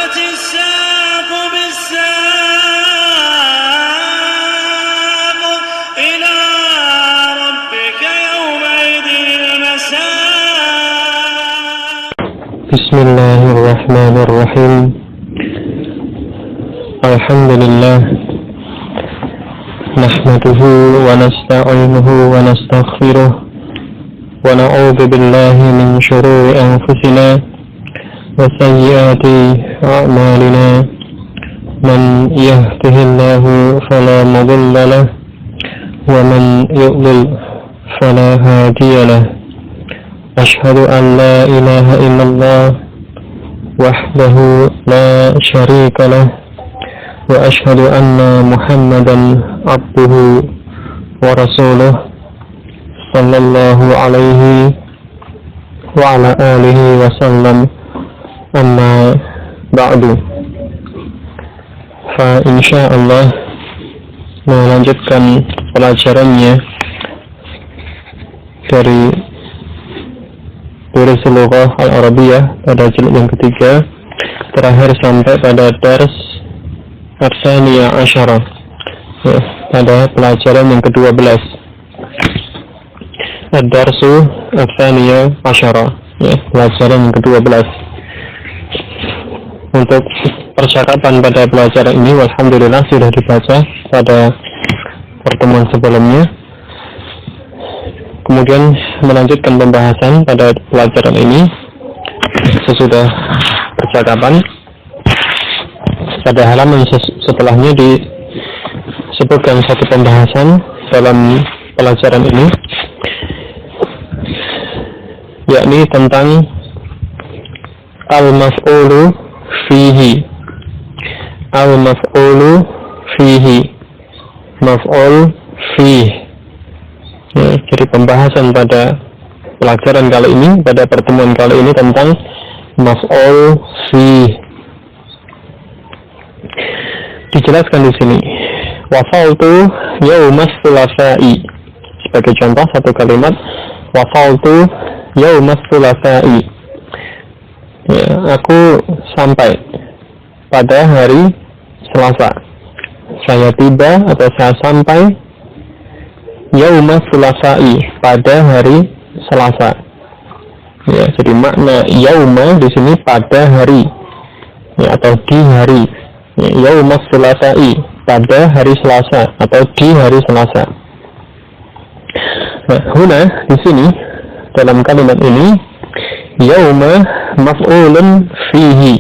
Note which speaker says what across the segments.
Speaker 1: والتفت الساق بالساق إلى ربك يومئذ المساق.
Speaker 2: بسم الله الرحمن الرحيم. الحمد لله نحمده ونستعينه ونستغفره ونعوذ بالله من شرور أنفسنا وسيئات أعمالنا. من يهده الله فلا مضل له ومن يضلل فلا هادي له. أشهد أن لا إله إلا الله وحده لا شريك له وأشهد أن محمدا عبده ورسوله صلى الله عليه وعلى آله وسلم. أما بعد، فإنشاءالlah melanjutkan pelajarannya dari Durus Lughah Al-Arabiyah pada jilid yang ketiga, terakhir sampai pada dars Ats-Tsaniyah Asyarah, pada pelajaran yang ke-12, Ad-Darsu Ats-Tsaniyah Asyarah, pelajaran yang ke-12. Untuk percakapan pada pelajaran ini, alhamdulillah sudah dibaca pada pertemuan sebelumnya. Kemudian melanjutkan pembahasan pada pelajaran ini sesudah percakapan. Pada halaman setelahnya disebutkan satu pembahasan dalam pelajaran ini, yakni tentang al-maf'ulu fihi. Al-maf'ulu fihi, maf'ul fihi. Jadi pembahasan pada pelajaran kali ini, pada pertemuan kali ini, tentang maf'ul fihi. Dijelaskan di sini, wafaltu yaumas thulatsa'i. Sebagai contoh satu kalimat, wafaltu yaumas thulatsa'i. Aku sampai pada hari Selasa. Saya tiba atau saya sampai yaumas thulatsa'i, pada hari Selasa. Jadi makna yauma di sini pada hari, atau di hari. Yaumas thulatsa'i, pada hari Selasa atau di hari Selasa. Huna di sini dalam kalimat ini, yauma maf'ulun fihi.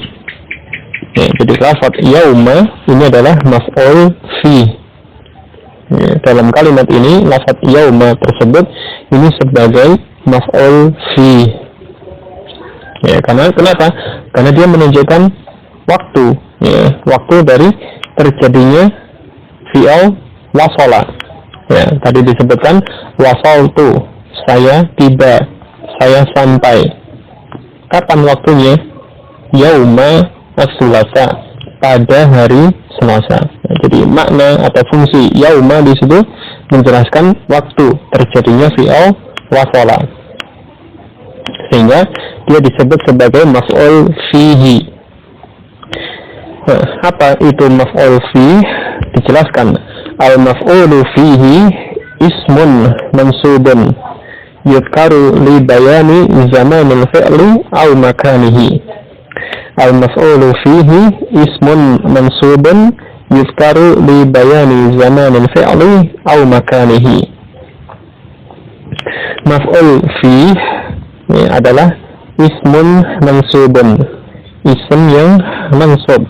Speaker 2: Jadi lafaz yauma ini adalah maf'ul fihi. Dalam kalimat ini, lafaz yauma tersebut ini sebagai maf'ul fihi. Karena kenapa? Karena dia menunjukkan waktu, waktu dari terjadinya fi'il wasala. Tadi disebutkan wasaltu, saya tiba, saya sampai. Kapan waktunya? Yauma as-Sulasa, pada hari Selasa. Jadi makna atau fungsi yauma di situ menjelaskan waktu terjadinya fi'il wasala, sehingga dia disebut sebagai maf'ul fihi. Apa itu maf'ul fihi? Dijelaskan, al-maf'ulu fihi ismun mansubun yudkaru li bayani zamanil fi'li aw makanihi. Al-maf'ulu fihi ismun mansubun yudkaru li bayani zamanil fi'li aw makanihi. Maf'ul fihi adalah ismun mansubun, ism yang mansub.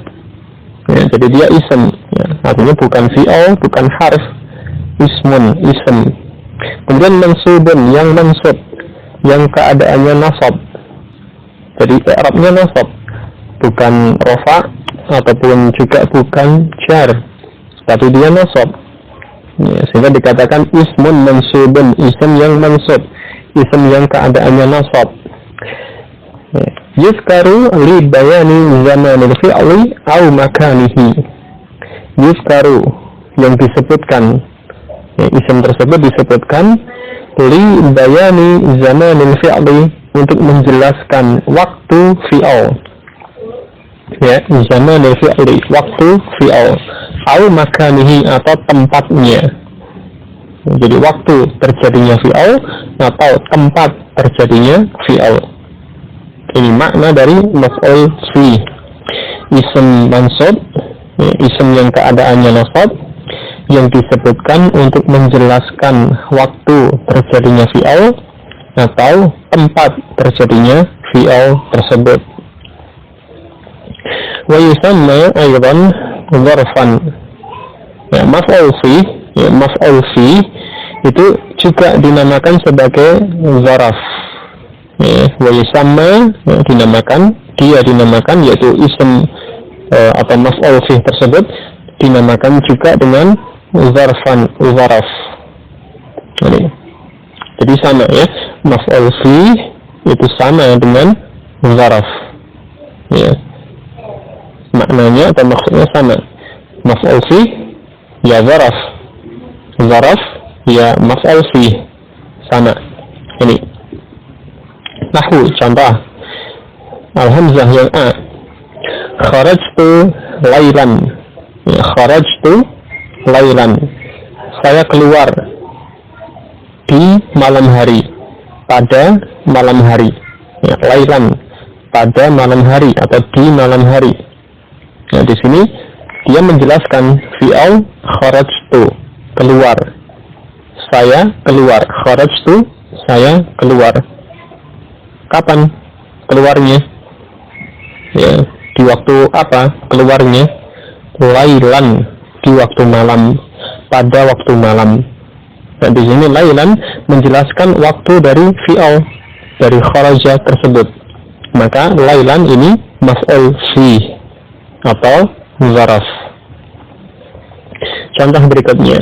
Speaker 2: Jadi dia ism, artinya bukan fi'il, bukan harf. Ismun, ism. Kemudian mansubun, yang mansub, yang keadaannya nasab. Jadi i'rabnya nasab, bukan rafa ataupun juga bukan jar, tapi dia nasab. Sehingga dikatakan ismun mansubun, ism yang mansub, ism yang keadaannya nasab. Yuzkaru li bayani zamanil fi'li aw makanihi. Yuzkaru, yang disebutkan, isim tersebut disebutkan li bayani zamanil fi'li, untuk menjelaskan waktu fi'al. Ya, zaman fi'li, waktu fi'al, au makanihi atau tempatnya. Jadi waktu terjadinya fi'al atau tempat terjadinya fi'al. Ini makna dari maf'ul fi. Ism mansub, ism yang keadaannya nasab, yang disebutkan untuk menjelaskan waktu terjadinya fi'al atau tempat terjadinya fi'al tersebut. Wa yusamma aydan dzarfan. Ya, maf'ul fi itu juga dinamakan sebagai zaraf. Ya, wa yusamma dinamakan yaitu ism atau maf'ul fi tersebut dinamakan juga dengan zaraf. Jadi sama ya, maf'ul fi itu sama dengan zaraf. Ya. Maknanya atau maksudnya sama. Maf'ul fi ya zaraf ya maf'ul fi, sama. Ini nahwu contoh al-hamzah yang a, kharajtu lailan. Ya, kharajtu lailan, saya keluar di malam hari, pada malam hari. Ya, lailan, pada malam hari atau di malam hari. Nah, di sini dia menjelaskan fi'al kharajtu, keluar. Saya keluar. Kharajtu, saya keluar. Kapan keluarnya? Ya, di waktu apa keluarnya? Lailan, di waktu malam, pada waktu malam. Dan di sini lailan menjelaskan waktu dari fi'al, dari kharaja tersebut. Maka lailan ini maf'ul fi atau zaraf. Contoh berikutnya,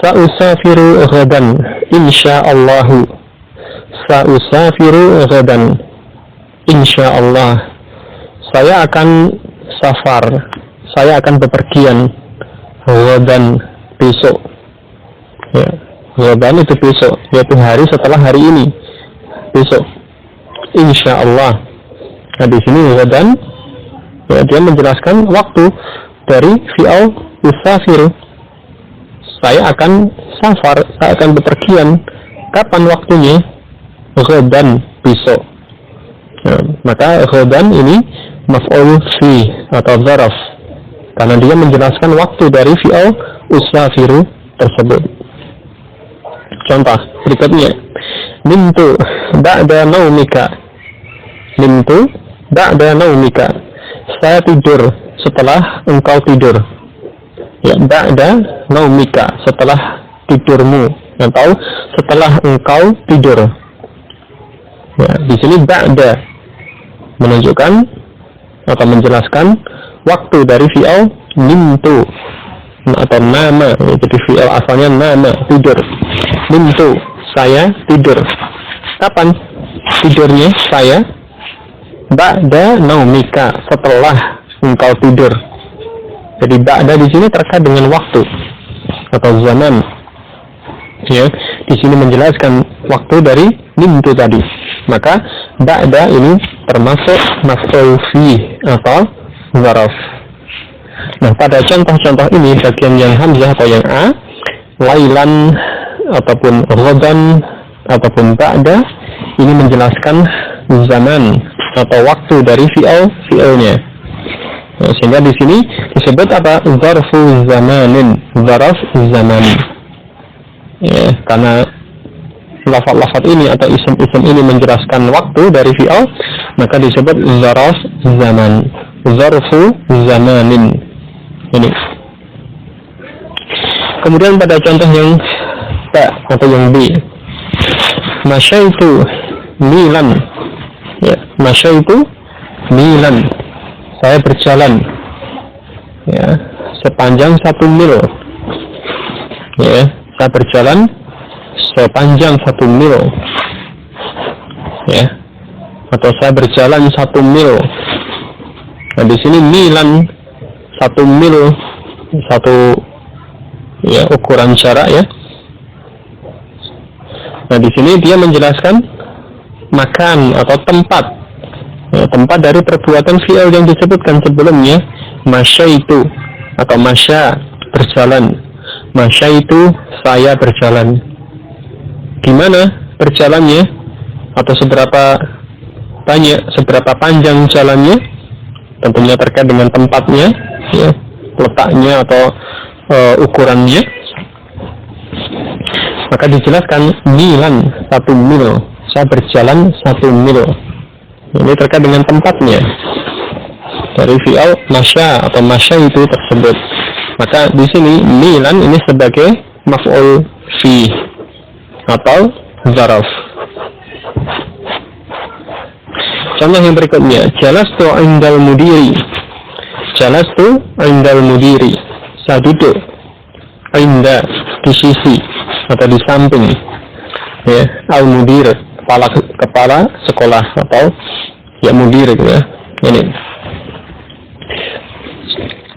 Speaker 2: sa'usafiru ghadan insyaallahu. Sa'usafiru ghadan insyaallah, saya akan safar, saya akan bepergian ghadan, besok. Ya, ghadan itu besok, yaitu hari setelah hari ini, besok. Insyaallah. Nah, di sini ghadan ya, dia menjelaskan waktu dari fi'al usafiru. Saya akan safar, saya akan bepergian. Kapan waktunya? Ghadan, besok. Ya, maka ghadan ini maf'ul fi atau zaraf, karena dia menjelaskan waktu dari fi'al usafiru tersebut. Contoh berikutnya, nimtu ba'da naumika. Nimtu ba'da naumika, saya tidur setelah engkau tidur. Ya, ba'da naumika, setelah tidurmu atau setelah engkau tidur. Ya, di sini ba'da menunjukkan atau menjelaskan waktu dari fi'al nimtu atau nama. Jadi fi'al asalnya nama, tidur. Nimtu, saya tidur. Kapan tidurnya saya? Ba'da naumika, setelah engkau tidur. Jadi ba'da di sini terkait dengan waktu atau zaman. Ya, di sini menjelaskan waktu dari nimtu tadi. Maka ba'da ini termasuk maf'ul fi atau zaraf. Nah, pada contoh-contoh ini bagian yang hamzah atau yang a, lailan ataupun ghadan ataupun ba'da, ini menjelaskan zaman atau waktu dari fi'alnya. Nah, sehingga di sini disebut apa? Zarfu zamanin, zaraf zaman. Ya, karena lafaz-lafaz ini atau isim-isim ini menjelaskan waktu dari fi'al, maka disebut zaraf zaman, zarfu zamanin. Ini. Kemudian pada contoh yang B atau yang B, masyaitu milan. Ya, masyaitu milan, saya berjalan ya sepanjang 1 mil. Ya, saya berjalan sepanjang 1 mil. Ya, atau saya berjalan 1 mil. Nah, di sini milan 1 mil, satu ya ukuran jarak ya. Nah, di sini dia menjelaskan makan atau tempat tempat dari perbuatan fi'il yang disebutkan sebelumnya, masya itu atau masya berjalan. Masya itu saya berjalan. Gimana berjalannya atau seberapa banyak, seberapa panjang jalannya, tentunya terkait dengan tempatnya, ya, letaknya atau ukurannya. Maka dijelaskan milan 1 mil, saya berjalan 1 mil. Ini terkait dengan tempatnya dari fi'il masya atau masya itu tersebut. Maka di sini milan ini sebagai maf'ul fi atau zaraf. Contoh yang berikutnya, jalastu indal mudiri. Jalastu indal mudiri, saya duduk inda di sisi atau di samping, ya, al mudir kepala sekolah atau ya mudir gitu ya. Ini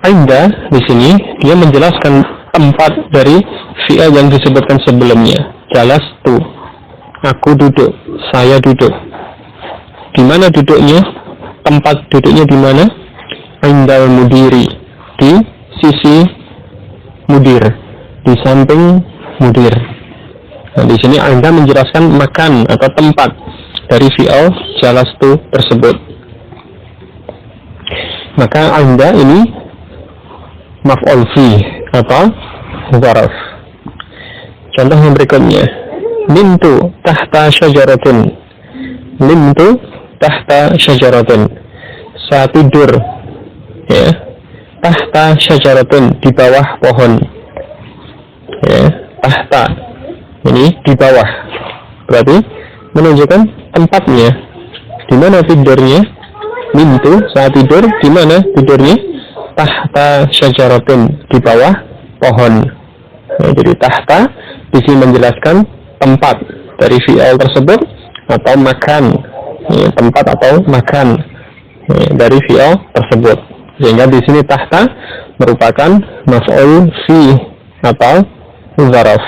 Speaker 2: inda di sini dia menjelaskan tempat dari fi'il yang disebutkan sebelumnya. Jalastu, aku duduk, saya duduk. Di mana duduknya? Tempat duduknya di mana? Indal mudiri, di sisi mudir, di samping mudir. Nah, di sini Anda menjelaskan makan atau tempat dari fi'il jalastu tersebut. Maka Anda ini maf'ul fi atau zaraf. Contoh yang berikutnya, nimtu tahta syajaratin. Nimtu tahta syajaratin, saya tidur, ya, tahta syajaratin, di bawah pohon, ya, tahta ini di bawah, berarti menunjukkan tempatnya. Di mana tidurnya? Nimtu, saya tidur. Di mana tidurnya? Tahta syajaratin, di bawah pohon. Ya, jadi tahta di sini menjelaskan tempat dari fi'il tersebut atau makan, ya, tempat atau makan, ya, dari fi'il tersebut. Sehingga di sini tahta merupakan maf'ul fi atau zaraf.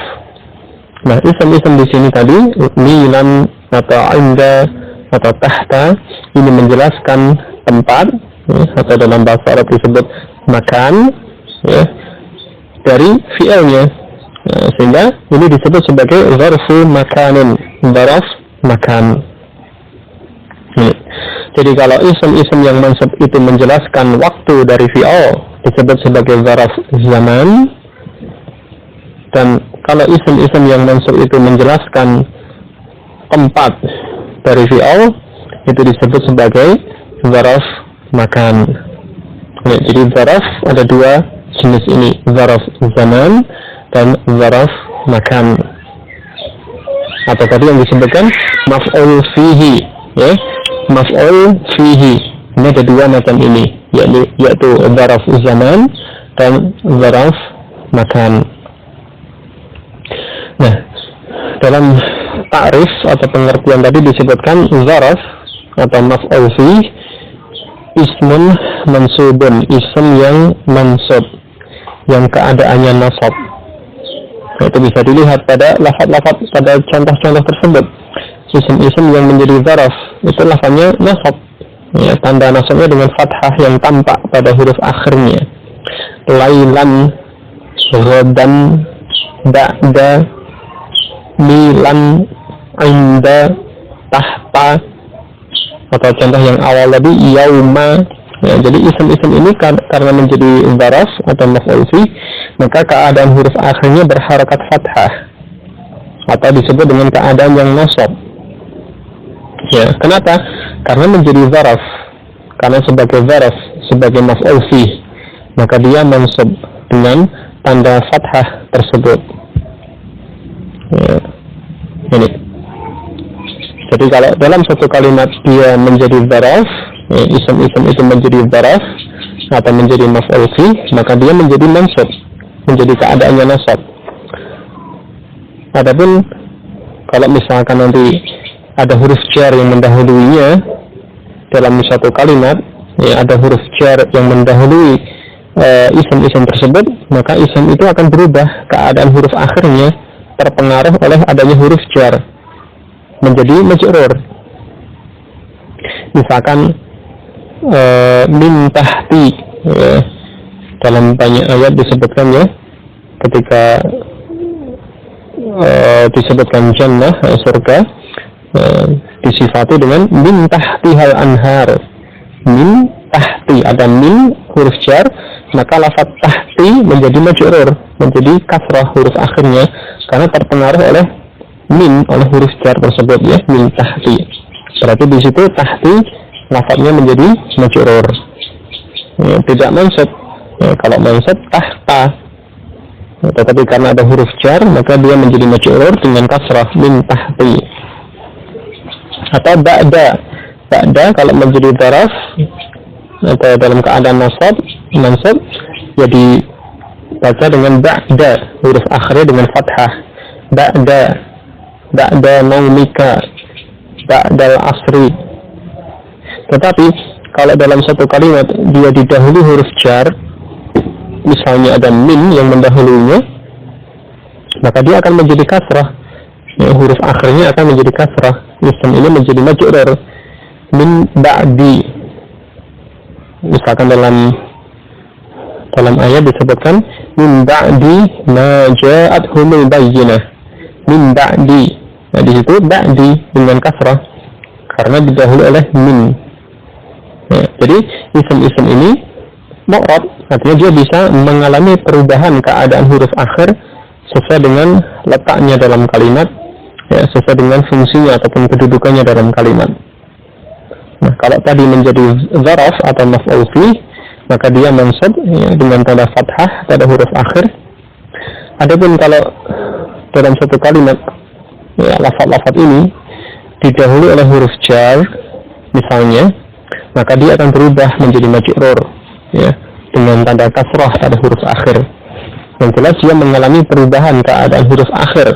Speaker 2: Nah, isim-isim di sini tadi milan atau inda atau tahta ini menjelaskan tempat, ya, atau dalam bahasa Arab disebut makan, ya, dari fi'ilnya. Nah, sehingga ini disebut sebagai zarfu makanin, zaraf makan. Jadi kalau isim-isim yang mansub itu menjelaskan waktu dari fi'il disebut sebagai zaraf zaman, dan kalau isim-isim yang mansub itu menjelaskan tempat dari fi'il itu disebut sebagai zaraf makan. Jadi zaraf ada dua jenis ini, zaraf zaman dan zaraf makan. Atau tadi yang disebutkan maf'ul fihi, ya, maf'ul fihi. Ini ada dua macam ini, yaitu zaraf zaman dan zaraf makan. Nah, dalam ta'rif atau pengertian tadi disebutkan zaraf atau maf'ul fi ismun mansubun, ism yang mansub, yang keadaannya nasab. Itu bisa dilihat pada lafaz-lafaz pada contoh-contoh tersebut. Isim-isim yang menjadi zaraf itu lafaznya nasab, ya, tanda nasabnya dengan fathah yang tampak pada huruf akhirnya. Lailan, ghadan, ba'da, milan, inda, tahta, atau contoh yang awal tadi yauma. Ya, jadi isim-isim ini karena menjadi zaraf atau maf'ul fi, maka keadaan huruf akhirnya berharakat fathah atau disebut dengan keadaan yang nasab. Ya, kenapa? Karena menjadi zaraf, karena sebagai zaraf, sebagai maf'ul fi, maka dia mansub dengan tanda fathah tersebut. Ya, ini. Jadi kalau dalam satu kalimat dia menjadi zaraf, ya, isim-isim itu menjadi zaraf atau menjadi maf'ul fi, maka dia menjadi mansub, menjadi keadaannya nasab. Adapun kalau misalkan nanti ada huruf jar yang mendahuluinya dalam satu kalimat, ya, ada huruf jar yang mendahului isim-isim tersebut, maka isim itu akan berubah, keadaan huruf akhirnya terpengaruh oleh adanya huruf jar menjadi majrur. Misalkan min tahti, ya, dalam banyak ayat disebutkan ya, ketika disebutkan jannah, surga, disifati dengan min tahtihal anhar. Min tahti, ada min huruf jar, maka lafaz tahti menjadi majrur, menjadi kasrah huruf akhirnya karena terpengaruh oleh min, oleh huruf jar tersebut ya, min tahti. Berarti di situ tahti lafaznya menjadi majrur, ya, tidak mansub. Ya, kalau mansub tahta, ya, tetapi karena ada huruf jar maka dia menjadi majrur dengan kasrah min tahti. Atau ba'da kalau menjadi dzaraf atau dalam keadaan mansub ya dibaca dengan ba'da, huruf akhirnya dengan fathah. Ba'da naumika, ba'dal asri. Tetapi kalau dalam satu kalimat dia didahului huruf jar, misalnya ada min yang mendahulunya, maka dia akan menjadi kasrah, ya, huruf akhirnya akan menjadi kasrah. Isim ini menjadi majrur min ba'di. Misalkan dalam ayat disebutkan min ba'di ma ja'athumul bayyinah, min ba'di. Nah di situ ba'di dengan kasrah karena didahului oleh min. Ya, jadi isim-isim ini mu'rab, artinya dia bisa mengalami perubahan keadaan huruf akhir sesuai dengan letaknya dalam kalimat, ya, sesuai dengan fungsinya ataupun kedudukannya dalam kalimat. Nah, kalau tadi menjadi dzaraf atau maf'ul fi, maka dia mansub, ya, dengan tanda fathah pada huruf akhir. Adapun kalau dalam satu kalimat, ya, lafaz-lafaz ini didahului oleh huruf jar misalnya, maka dia akan berubah menjadi majrur, ya, dengan tanda kasrah pada huruf akhir. Yang jelas dia mengalami perubahan keadaan huruf akhir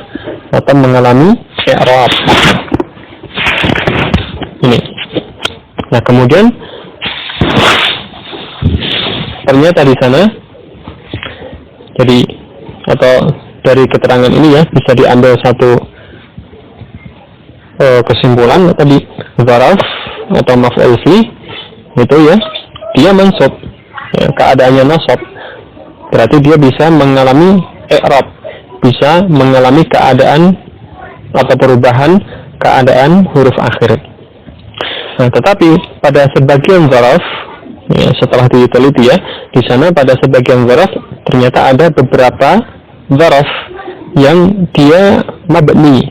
Speaker 2: atau mengalami i'rab. Ini. Nah, kemudian ternyata di sana, jadi atau dari keterangan ini ya bisa diambil satu kesimpulan tadi, dzaraf atau maf'ul fi itu ya dia mansub, ya, keadaannya nasab, berarti dia bisa mengalami i'rab, bisa mengalami keadaan atau perubahan keadaan huruf akhir. Nah, tetapi pada sebagian dzaraf, ya, setelah diteliti ya, di sana pada sebagian dzaraf ternyata ada beberapa dzaraf yang dia mabni,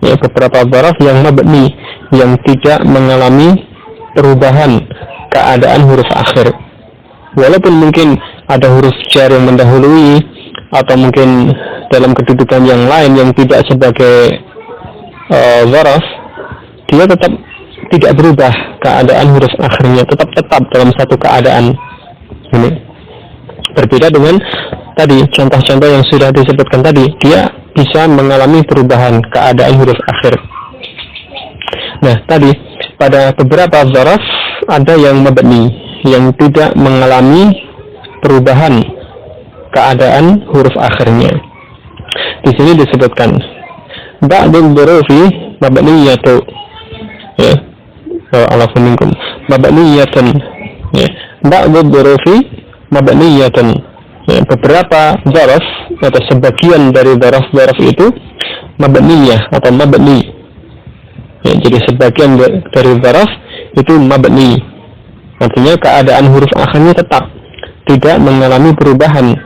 Speaker 2: ya, beberapa dzaraf yang mabni, yang tidak mengalami perubahan keadaan huruf akhir. Walaupun mungkin ada huruf jar yang mendahului, atau mungkin dalam kedudukan yang lain yang tidak sebagai dzaraf, dia tetap tidak berubah keadaan huruf akhirnya, tetap dalam satu keadaan. Ini berbeda dengan tadi contoh-contoh yang sudah disebutkan tadi, dia bisa mengalami perubahan keadaan huruf akhir. Nah, tadi pada beberapa dzaraf ada yang mabni, yang tidak mengalami perubahan keadaan huruf akhirnya. Di sini disebutkan ba'dul dhurufi mabniyatu, ya, alafu minkum mabniyatan, ya, ba'dul dhurufi mabniyatan, ya, beberapa dzaraf atau sebagian dari dzaraf itu mabniyah atau mabni, ya, jadi sebagian dari dzaraf itu mabni, artinya keadaan huruf akhirnya tetap tidak mengalami perubahan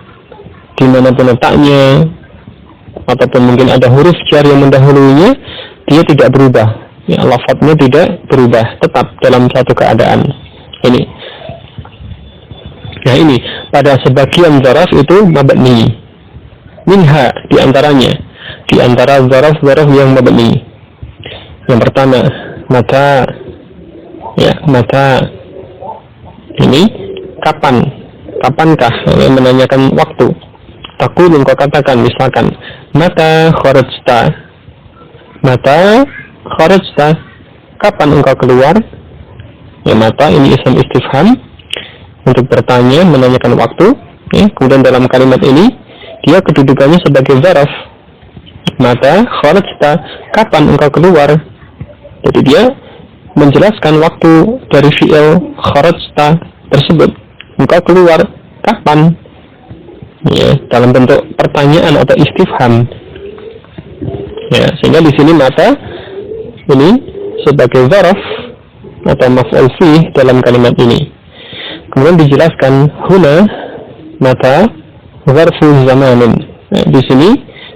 Speaker 2: dimanapun letaknya, ataupun mungkin ada huruf jar yang mendahulunya, dia tidak berubah, ya, lafadznya tidak berubah, tetap dalam satu keadaan. Ini. Nah, ini pada sebagian dzaraf itu mabni. Minha, diantaranya, di antara dzaraf-dzaraf yang mabni. Yang pertama, mata, ya, mata. Ini kapankah, ya, menanyakan waktu. Takul engkau katakan, misalkan mata kharajta, kapan engkau keluar, ya, mata ini isim istifham untuk bertanya, menanyakan waktu, ya. Kemudian dalam kalimat ini dia kedudukannya sebagai dzaraf, mata kharajta, kapan engkau keluar. Jadi dia menjelaskan waktu dari fi'il kharajta tersebut. Engkau keluar kapan? Ya, dalam bentuk pertanyaan atau istifham. Ya, sehingga di sini mata ini sebagai zarf atau maf'ul fih dalam kalimat ini. Kemudian dijelaskan huna mata zarfu zamanin. Nah, di sini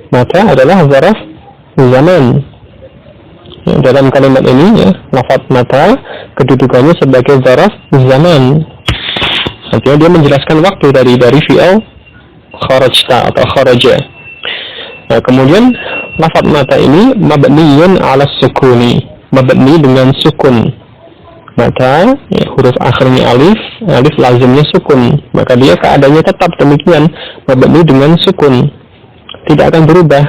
Speaker 2: mata adalah zarf zaman. Ya, dalam kalimat ini ya, lafaz mata kedudukannya sebagai zarf zaman. Artinya dia menjelaskan waktu dari fi'il kharajta atau kharaja. Nah, kemudian lafaz mata ini mabniyun ala sukuni, mabni dengan sukun. Maka ya, huruf akhirnya alif lazimnya sukun, maka dia keadaannya tetap demikian, mabni dengan sukun, tidak akan berubah,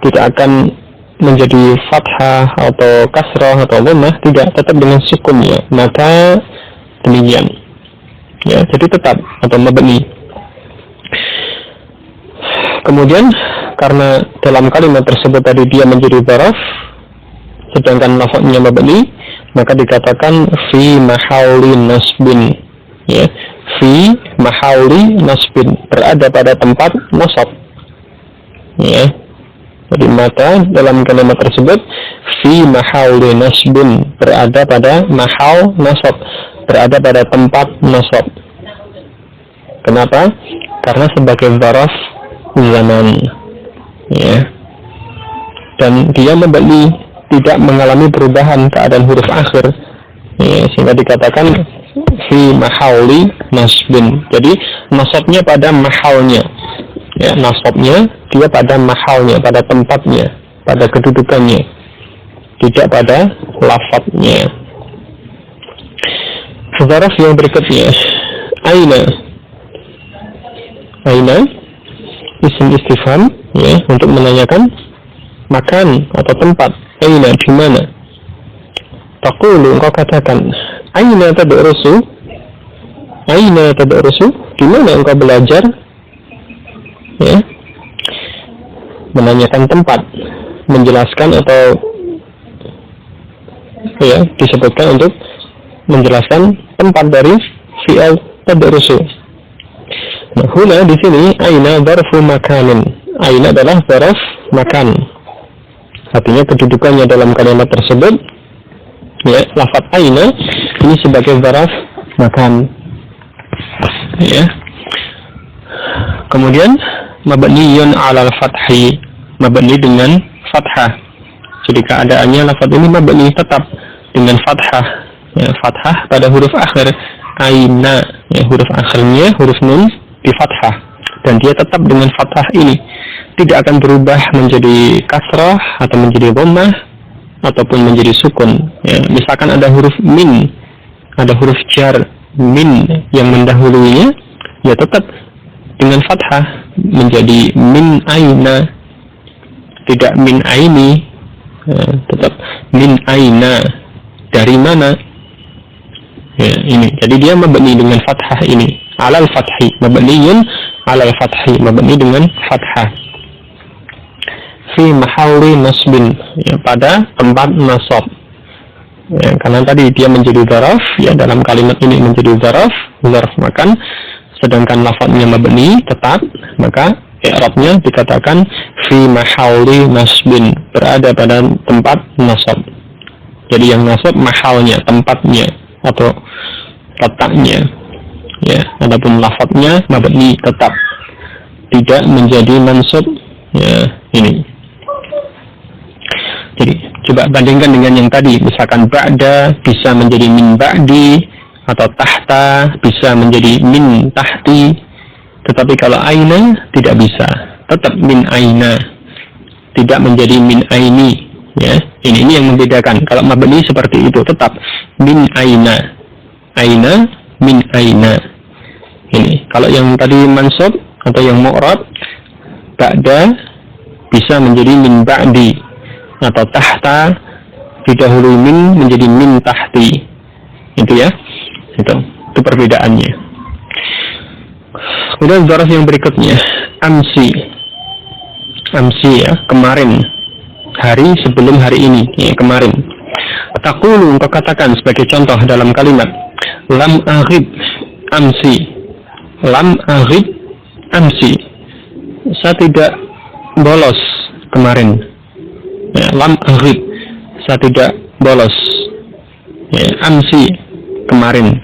Speaker 2: tidak akan menjadi fathah atau kasrah atau dhammah, tidak, tetap dengan sukunnya. Maka demikian ya, jadi tetap atau mabni. Kemudian karena dalam kalimat tersebut tadi dia menjadi dzaraf sedangkan lafaznya mabni, maka dikatakan fi mahalli nasbin, ya, fi mahalli nasbin, berada pada tempat nasab, ya. Jadi mata dalam kalimat tersebut fi mahalli nasbin, berada pada mahal nasab, berada pada tempat nasab. Kenapa? Karena sebagai dzaraf zaman, ya, dan dia mabni, tidak mengalami perubahan keadaan huruf akhir, ya, sehingga dikatakan fi mahalli nasbin. Jadi nasabnya pada mahalnya, ya, nasabnya dia pada mahalnya, pada tempatnya, pada kedudukannya, tidak pada lafadznya. Zaraf yang berikutnya aina. Aina isim istifham, ya, untuk menanyakan makan atau tempat. Aina, di mana? Taqulu, engkau katakan, aina tadrusu? Aina tadrusu? Di mana engkau belajar? Ya. Menanyakan tempat, menjelaskan atau ya, disebutkan untuk menjelaskan tempat dari fi'il tadrusu. Nah, huna di sini aina dzarfu makanin. Aina adalah dzarf makan. Artinya kedudukannya dalam kalimat tersebut, ya, lafaz aina ini sebagai dzarf makan, ya. Kemudian mabniyun 'alal fathi, mabni dengan fathah. Jadi keadaannya lafaz ini mabni tetap dengan fathah, ya, fathah pada huruf akhir aina, ya, huruf akhirnya huruf nun di fathah, dan dia tetap dengan fathah ini, tidak akan berubah menjadi kasrah atau menjadi dhammah ataupun menjadi sukun, ya. Misalkan ada huruf min, ada huruf jar min yang mendahulunya, ya tetap dengan fathah menjadi min aina, tidak min aini, ya, tetap min aina, dari mana, ya, ini. Jadi dia mabni dengan fathah ini, alal fathi, mabniyun alal fathi, mabni dengan fathah. Fi mahalli nasbin, ya, pada tempat nasab, ya, karena tadi dia menjadi dzaraf, ya, dalam kalimat ini menjadi dzaraf makan, sedangkan lafadznya mabni tetap, maka i'rabnya dikatakan fi mahalli nasbin, berada pada tempat nasab. Jadi yang nasab mahalnya, tempatnya atau letaknya, ya. Adapun lafadznya mabni tetap, tidak menjadi mansub, ya, ini. Jadi coba bandingkan dengan yang tadi, misalkan ba'da bisa menjadi min ba'di, atau tahta bisa menjadi min tahti. Tetapi kalau aina tidak bisa, tetap min aina, tidak menjadi min aini, ya. Ini yang membedakan. Kalau mabni seperti itu, tetap min aina, aina min aina. Ini. Kalau yang tadi mansub atau yang mu'rab, ba'da bisa menjadi min ba'di, atau tahta didahului min menjadi min tahti. Itu, ya. Itu perbedaannya. Kemudian dzaraf yang berikutnya amsi. Amsi, ya, kemarin, hari sebelum hari ini, ya, kemarin. Taqulu, engkau katakan sebagai contoh dalam kalimat lam aghib amsi. Lam aghib amsi, saya tidak bolos kemarin. Ya, lam aghib, saya tidak bolos. Ya, amsi, kemarin.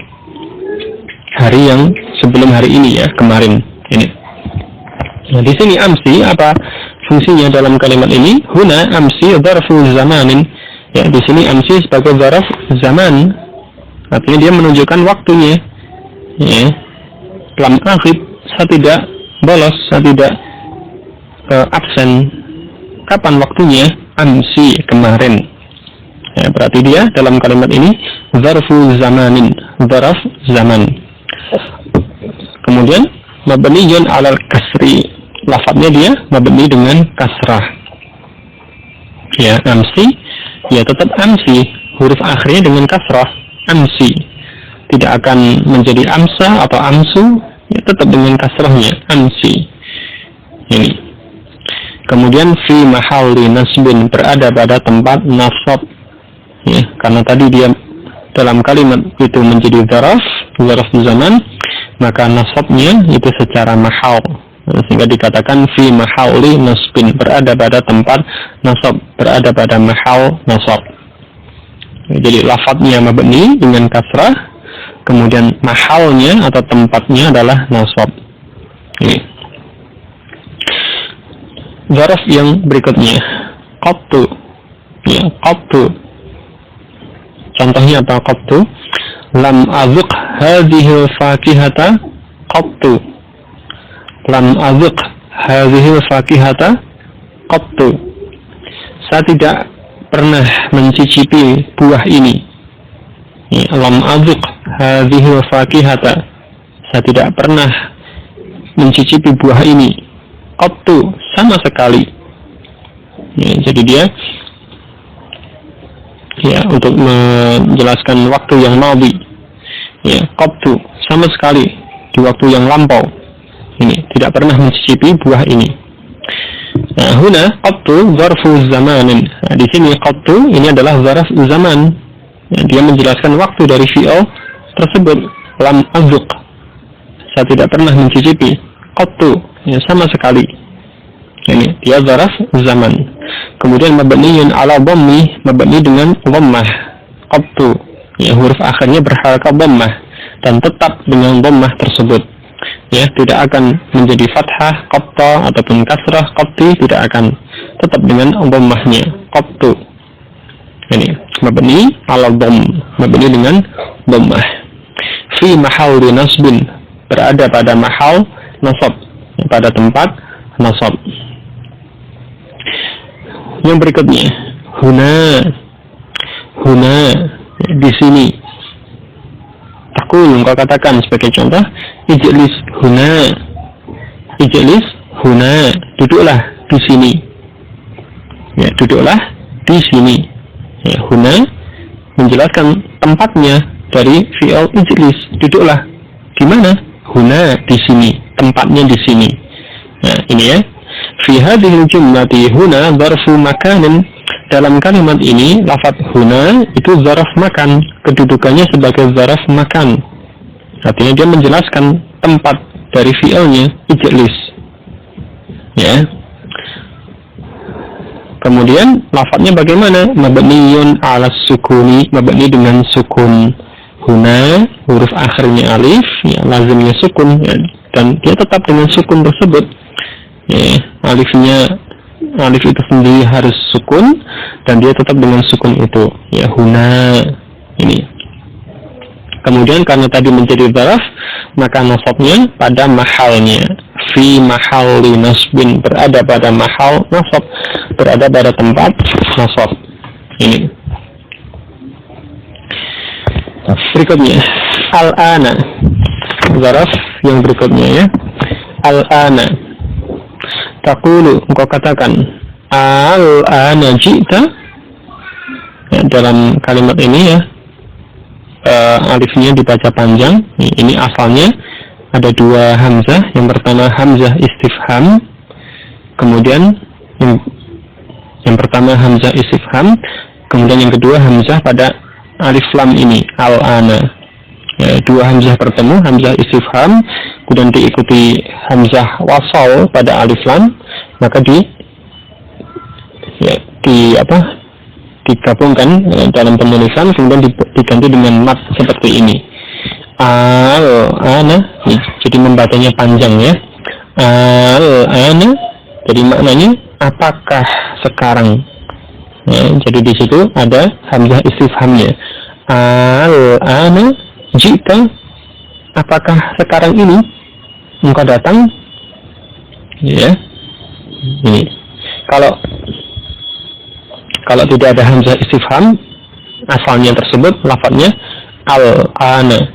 Speaker 2: Hari yang sebelum hari ini, ya, kemarin ini. Nah, di sini amsi apa fungsinya dalam kalimat ini? Huna amsi dzarfu zamanin. Ya, di sini amsi sebagai dzarf zaman. Artinya dia menunjukkan waktunya. Ya. Lam aghib, saya tidak bolos, saya tidak absen. Kapan waktunya? Amsi, kemarin. Ya, berarti dia dalam kalimat ini dzarfu zamanin, dzarf zaman. Kemudian mabniyun 'alal kasri. Lafadznya dia mabni dengan kasrah. Ya, amsi, ya tetap amsi. Huruf akhirnya dengan kasrah, amsi. Tidak akan menjadi amsa atau amsu, ya tetap dengan kasrahnya, amsi. Ini. Kemudian fi mahalli nasbin, berada pada tempat nasab. Ya, karena tadi dia dalam kalimat itu menjadi dzaraf zaman, maka nasabnya itu secara mahal, sehingga dikatakan fi mahalli nasbin, berada pada tempat nasab, berada pada mahal nasab. Jadi lafadznya mabni dengan kasrah, kemudian mahalnya atau tempatnya adalah nasab. Ini dzaraf yang berikutnya, qattu. Ya, qattu. Contohnya apa qattu? Lam azuq hadhihi fakihata qattu. Lam azuq hadhihi fakihata qattu. Saya tidak pernah mencicipi buah ini. Ya, lam azuq hadhihi fakihata. Saya tidak pernah mencicipi buah ini. Qattu, sama sekali. Ya, jadi dia ya untuk menjelaskan waktu yang madhi. Ya, qattu, sama sekali di waktu yang lampau. Ini tidak pernah mencicipi buah ini. Nah, huna qattu dzarfu zamanin. Nah, di sini qattu ini adalah dzarf zaman. Ya, dia menjelaskan waktu dari fi'il tersebut. Lam azuq, saya tidak pernah mencicipi. Qattu, ya sama sekali. Ini dia dzarf zaman. Kemudian mabniyun 'ala dhammi, mabni dengan dhammah. Qattu, ya huruf akhirnya berharakat dhammah dan tetap dengan dhammah tersebut. Ya, tidak akan menjadi fathah qatta ataupun kasrah qatti, tidak akan, tetap dengan dhammahnya. Qattu. Ini mabni 'ala dhamm, mabni dengan dhammah. Fi mahalli nasbin, berada pada mahal nasab, pada tempat nasab. Yang berikutnya, huna, di sini. Taqul, engkau katakan sebagai contoh, ijlis huna, duduklah di sini. Ya, duduklah di sini. Ya, huna menjelaskan tempatnya dari fi'il ijlis, duduklah. Di mana? Huna, di sini, tempatnya di sini. Nah, ini ya. Fi hadhil jumlati huna dzarfu makanin. Dalam kalimat ini lafaz huna itu dzaraf makan, kedudukannya sebagai dzaraf makan. Artinya dia menjelaskan tempat dari fi'ilnya ijlis. Ya. Kemudian lafaznya bagaimana? Mabniyun 'ala sukuni, mabni dengan sukun. Huna huruf akhirnya alif, ya lazimnya sukun, ya, dan dia tetap dengan sukun tersebut. Ya, alif itu sendiri harus sukun dan dia tetap dengan sukun itu. Ya, huna ini. Kemudian karena tadi menjadi dzaraf, maka nasabnya pada mahalnya. Fi mahalli nasbin, berada pada mahal nasab, berada pada tempat nasab. Ini. Berikutnya, al-ana. Dzaraf yang berikutnya ya. Al-ana. Taqulu, engkau katakan, al-ana ji'ta. Ya, dalam kalimat ini ya, alifnya dibaca panjang. Ini asalnya ada dua hamzah. Yang pertama hamzah istifham, kemudian yang pertama hamzah istifham, Kemudian yang kedua hamzah pada alif lam ini, al-ana. Ya, dua hamzah bertemu, hamzah istifham, kemudian diikuti hamzah wasal pada alif lam, maka digabungkan dalam penulisan, kemudian diganti dengan mat seperti ini. Al-ana, jadi membacanya panjang ya. Al-ana, jadi maknanya apakah sekarang? Ya, jadi di situ ada hamzah istifhamnya. Al-ana jika, apakah sekarang ini engkau datang? Ya, ini. Kalau tidak ada hamzah istifham, asalnya tersebut lafadznya al-ana.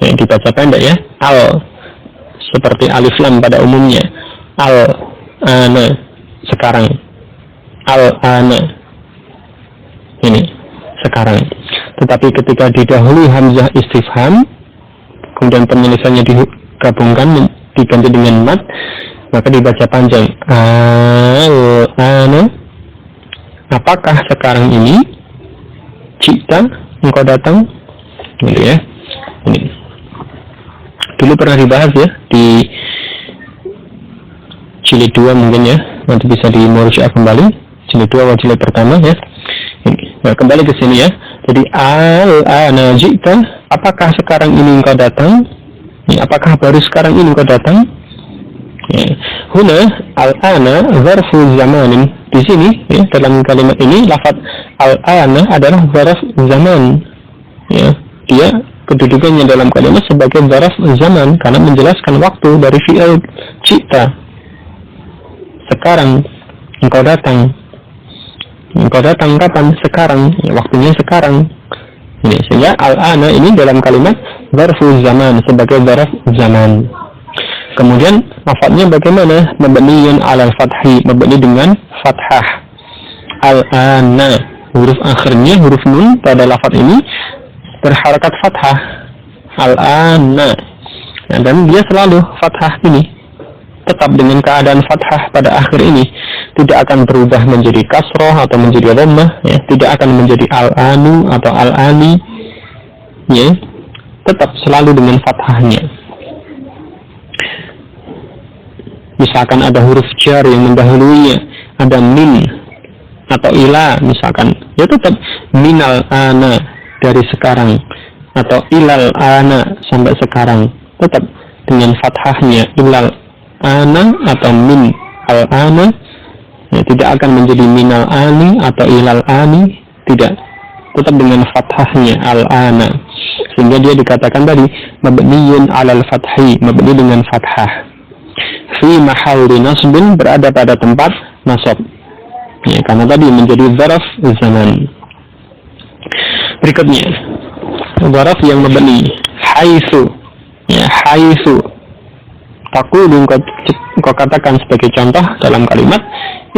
Speaker 2: Yang dibaca pendek ya, al, seperti alif lam pada umumnya. Al-ana, sekarang. Al-ana, ini, sekarang. Tetapi ketika didahului hamzah istifham, kemudian penulisannya digabungkan, diganti dengan mat, maka dibaca panjang. Al-ana, apakah sekarang ini? Jika engkau datang, gitu ya. Ini dulu pernah dibahas ya di jilid 2 mungkin ya, nanti bisa dimurjaah kembali jilid 2 atau jilid pertama ya. Nah, kembali ke sini ya. Jadi al-ana jika, apakah sekarang ini engkau datang? Ya, apakah baru sekarang ini engkau datang? Ya. Huna al-ana zarfu zamanin. Di sini ya, dalam kalimat ini lafaz al-ana adalah zarf zaman. Ya, dia kedudukannya dalam kalimat sebagai zarf zaman karena menjelaskan waktu dari fi'il jika. Sekarang engkau datang. Engkau datang kapan? Sekarang. Ya, waktunya sekarang. Ini sehingga al-ana ini dalam kalimat zarfu zaman sebagai zarf zaman. Kemudian lafadznya bagaimana? Mabniyun 'alal fathi, mabni dengan fathah. Al-ana, huruf akhirnya huruf nun pada lafadz ini berharakat fathah. Al-ana. Nah, dan dia selalu fathah ini tetap dengan keadaan fathah pada akhir ini, tidak akan berubah menjadi kasroh atau menjadi dhammah ya, tidak akan menjadi al-anu atau al-ani ya, tetap selalu dengan fathahnya. Misalkan ada huruf jar yang mendahulunya, ada min atau ila misalkan, ya tetap minal ana dari sekarang, atau ilal ana sampai sekarang, tetap dengan fathahnya ilal ana atau min al ana ya, tidak akan menjadi minal ani atau ilal ani, tidak, tetap dengan fathahnya al ana, sehingga dia dikatakan tadi mabniyun 'alal fathi, mabni dengan fathah. Fi mahalli nasbin, berada pada tempat nasab ya, karena tadi menjadi zarf zaman. Berikutnya zarf yang mabni, haitsu ya, haitsu taqulu, engkau katakan sebagai contoh dalam kalimat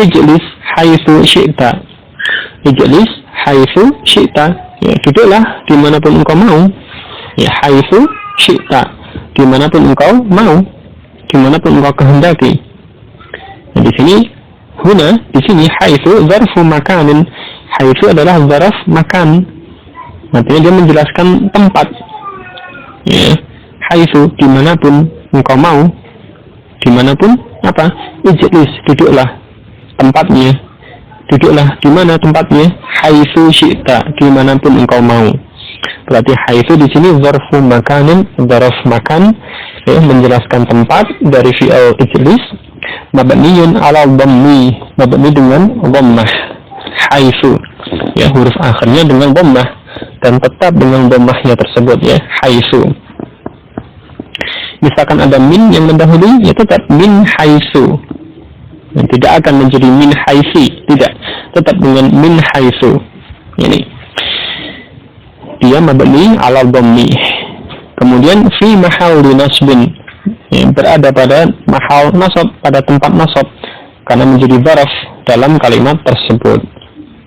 Speaker 2: ijlis haitsu syi'ta. Ijlis haitsu syi'ta ya, duduklah dimanapun engkau mau ya, haitsu syi'ta, dimanapun engkau mau, dimanapun engkau kehendaki. Nah, di sini huna, di sini haitsu zarfu makanin. Haitsu adalah zarf makan, artinya dia menjelaskan tempat ya. Haitsu, dimanapun engkau mau, dimanapun apa? Ijlis, duduklah, tempatnya, duduklah di mana tempatnya? Haitsu syi'ta, dimanapun engkau mau. Berarti haitsu di sini zarfu makanin, zarf makan ya, menjelaskan tempat dari fi'il ijlis, mabniyun 'ala dhammi, mabni dengan dhammah. Haitsu ya, huruf akhirnya dengan dhammah dan tetap dengan dhammahnya tersebut ya, haitsu. Misalkan ada min yang mendahului, ya tetap min haitsu. Tidak akan menjadi min haitsi, tidak, tetap dengan min haitsu. Ini dia mabni 'ala dhammi. Kemudian fi mahalli nasbin ya, berada pada mahal nasab, pada tempat nasab karena menjadi zarf dalam kalimat tersebut.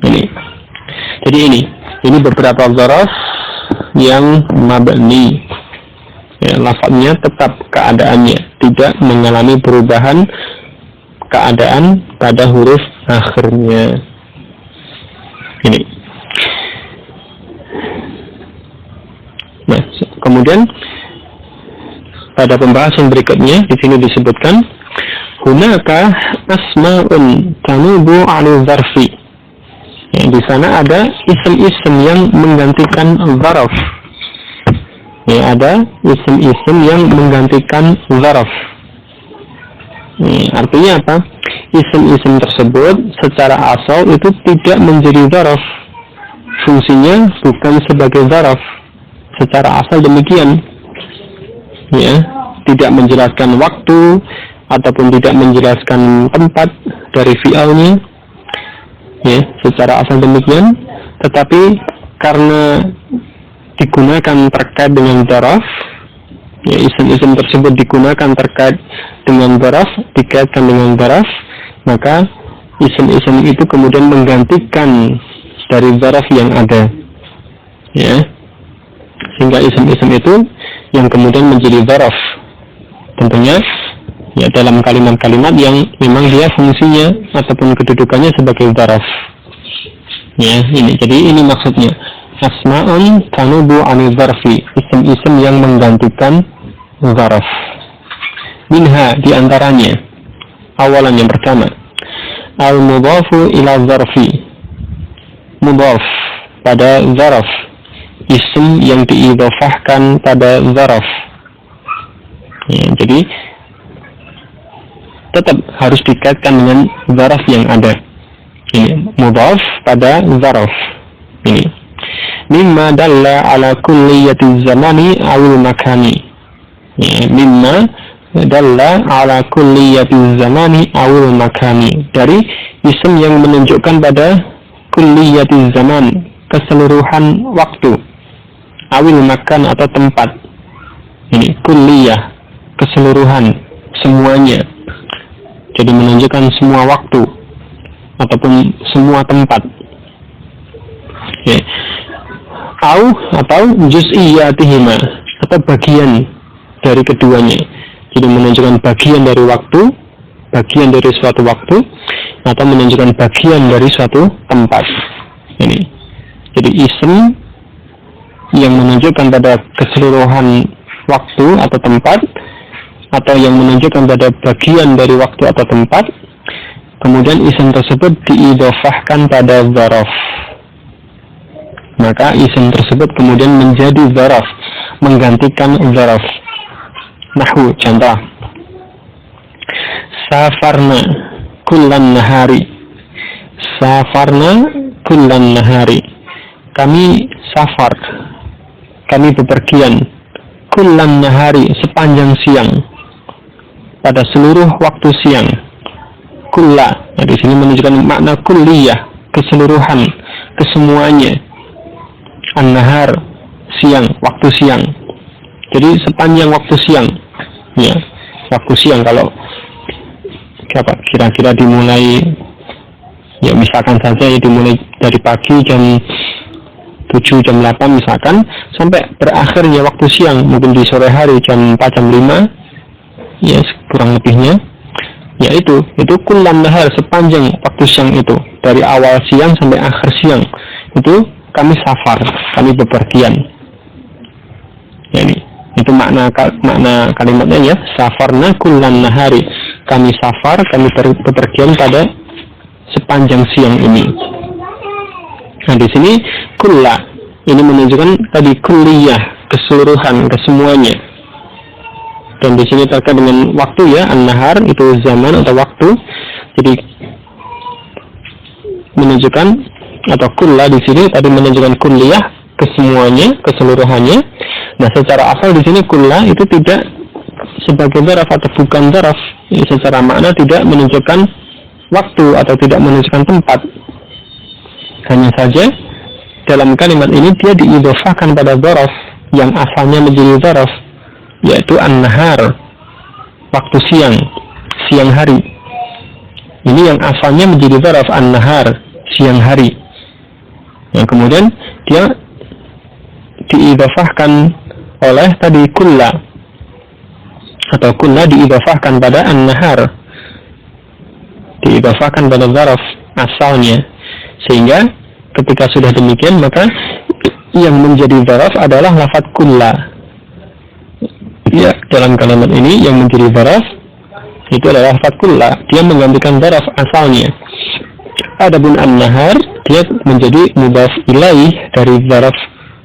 Speaker 2: Ini. Jadi ini beberapa zarf yang mabni ya, lafadznya tetap keadaannya, tidak mengalami perubahan keadaan pada huruf akhirnya. Ini kemudian pada pembahasan berikutnya di sini disebutkan hunaka asma'un tanubu 'ala dzarfi. Ya, di sana ada isim-isim yang menggantikan dzaraf. Ya, ada isim-isim yang menggantikan dzaraf. Artinya apa? Isim-isim tersebut secara asal itu tidak menjadi dzaraf. Fungsinya bukan sebagai dzaraf. Secara asal demikian. Ya, tidak menjelaskan waktu ataupun tidak menjelaskan tempat dari fi'alnya, ya, secara asal demikian. Tetapi karena digunakan terkait dengan dzaraf, ya, isim-isim tersebut digunakan terkait dengan dzaraf, dikaitkan dengan dzaraf, maka isim-isim itu kemudian menggantikan dari dzaraf yang ada, ya, sehingga isim-isim itu yang kemudian menjadi dzaraf. Tentunya ya dalam kalimat-kalimat yang memang dia fungsinya ataupun kedudukannya sebagai dzaraf. Ya, ini. Jadi ini maksudnya asma'un tanubu 'ani dzarfi, isim-isim yang menggantikan dzaraf. Minha, di antaranya awalan yang pertama al-mudhafu ila dzarfi. Mudhaf pada dzaraf, isim yang diidhafahkan pada dzaraf. Ya, jadi tetap harus dikaitkan dengan dzaraf yang ada. Ini mudhaf pada dzaraf. Ini mimma dalla ala kulliyati zamani awil makani. Ya, mimma dalla ala kulliyati zamani awil makani, dari isim yang menunjukkan pada kulliyati zaman, keseluruhan waktu, awil makan atau tempat. Ini kulliyah, keseluruhan, semuanya. Jadi menunjukkan semua waktu ataupun semua tempat. Ya. Atau juz'iyatihima, atau bagian dari keduanya. Jadi menunjukkan bagian dari waktu, bagian dari suatu waktu, atau menunjukkan bagian dari suatu tempat. Ini. Jadi isim yang menunjukkan pada keseluruhan waktu atau tempat, atau yang menunjukkan pada bagian dari waktu atau tempat, kemudian isim tersebut diidhafahkan pada dzaraf, maka isim tersebut kemudian menjadi dzaraf, menggantikan dzaraf. Nahwu, contoh, safarna kullan nahari. Safarna kullan nahari, kami safar, kami bepergian, kullan nahari, sepanjang siang, pada seluruh waktu siang. Kulla, nah, di sini menunjukkan makna kulliyah, keseluruhan, kesemuanya. An-nahar, siang, waktu siang. Jadi sepanjang waktu siang, ya, waktu siang kalau kira-kira dimulai, ya misalkan saja ya dimulai dari pagi jam 7, jam 8 misalkan, sampai berakhirnya waktu siang, mungkin di sore hari jam 4, jam 5, ya kurang lebihnya, ya itu kullan nahar, sepanjang waktu siang itu, dari awal siang sampai akhir siang, itu kami safar, kami bepergian. Ya, itu makna kalimatnya, ya, safarna kullan nahari, kami safar, kami bepergian pada sepanjang siang ini. Nah, di sini kulla ini menunjukkan tadi kulliyah, keseluruhan, kesemuanya. Dan di sini terkait dengan waktu, ya, an-nahar itu zaman atau waktu. Jadi menunjukkan, atau kulla di sini tadi menunjukkan kulliyah, kesemuanya, keseluruhannya. Nah, secara asal di sini kulla itu tidak sebagai dzaraf atau bukan dzaraf. Secara makna tidak menunjukkan waktu atau tidak menunjukkan tempat. Hanya saja dalam kalimat ini dia diidhafahkan pada dzaraf yang asalnya menjadi dzaraf, yaitu an-nahar, waktu siang, siang hari. Ini yang asalnya menjadi dzaraf, an-nahar, siang hari. Yang kemudian dia diidhafahkan oleh tadi kulla, atau kulla diidhafahkan pada an-nahar, diidhafahkan pada dzaraf asalnya, sehingga ketika sudah demikian maka yang menjadi dzaraf adalah lafaz kulla, Ya, dalam kalimat ini yang menjadi zaraf itu adalah lafaz kulla, dia menggantikan zaraf asalnya. Adapun an-nahar dia menjadi mudhaf ilaih dari zaraf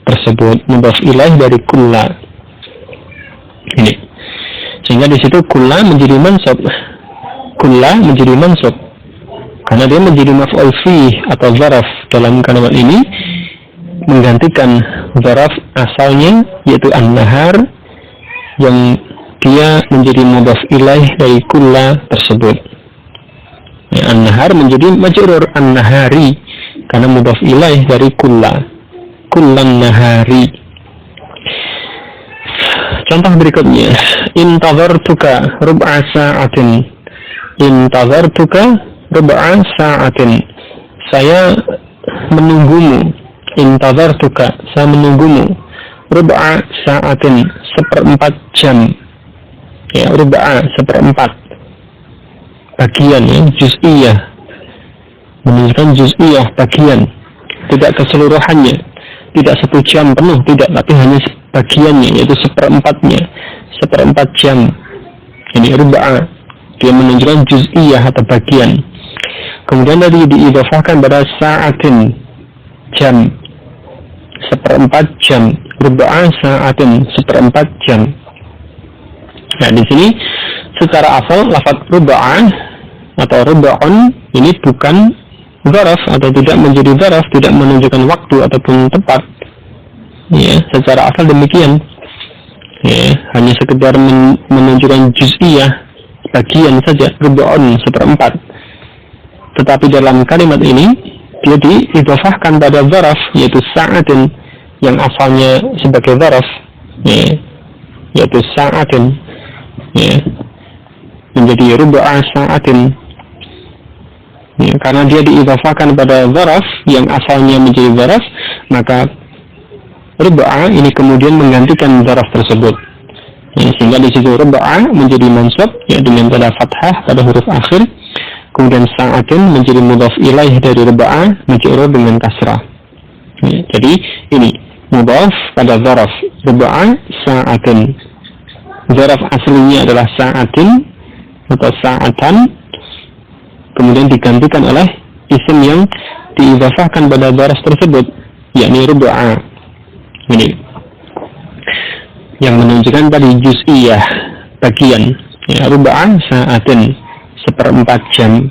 Speaker 2: tersebut, mudhaf ilaih dari kulla. Ini. Sehingga di situ kulla menjadi mansub. Kulla menjadi mansub karena dia menjadi maf'ul fih atau zaraf dalam kalimat ini, menggantikan zaraf asalnya yaitu an-nahar yang dia menjadi mudhaf ilaih dari kulla tersebut. Ya, an-nahar menjadi majrur an-nahari karena mudhaf ilaih dari kulla, kullan nahari. Contoh berikutnya, intazartuka rub'a sa'atin. Intazartuka rub'a sa'atin. Saya menunggumu. Intazartuka, saya menunggumu. Rub'a sa'atin, 1/4 jam. Ya, rub'a 1/4. Bagian ya, juz'iyah. Menunjukkan juz'iyah, bagian. Tidak keseluruhannya. Tidak 1 jam penuh, tidak, tapi hanya bagiannya, yaitu 1/4-nya. 1/4 jam. Ini rub'a. Dia menunjukkan juz'iyah atau bagian. Kemudian tadi diidhafahkan pada sa'atin, jam. 1/4 jam. Rub'a sa'atin, 1/4 jam. Nah, di sini secara asal lafaz rub'a atau rub'un ini bukan zaraf atau tidak menjadi zaraf, tidak menunjukkan waktu ataupun tempat. Ya, secara asal demikian. Ya, hanya sekedar menunjukkan juz'iyah, bagian saja, rub'un 1/4. Tetapi dalam kalimat ini dia diidhafahkan pada zaraf yaitu sa'atin yang asalnya sebagai zaraf, ya, yaitu sa'atin, ya, menjadi rub'a sa'atin, ya, karena dia diidhafahkan pada zaraf yang asalnya menjadi zaraf, maka rub'a ini kemudian menggantikan zaraf tersebut, ya, sehingga di situ rub'a menjadi mansub ya dengan tanda fathah pada huruf akhir, kemudian sa'atin menjadi mudhaf ilaih dari rub'a majrur dengan kasrah, ya, jadi ini mudhaf pada zaraf rub'a sa'atin. Zaraf aslinya adalah sa'atin atau sa'atan, kemudian digantikan oleh isim yang diidhafahkan pada zaraf tersebut, yakni rub'a. Ini yang menunjukkan tadi juz'iyah, bagian, ya, rub'a sa'atin, 1/4 jam,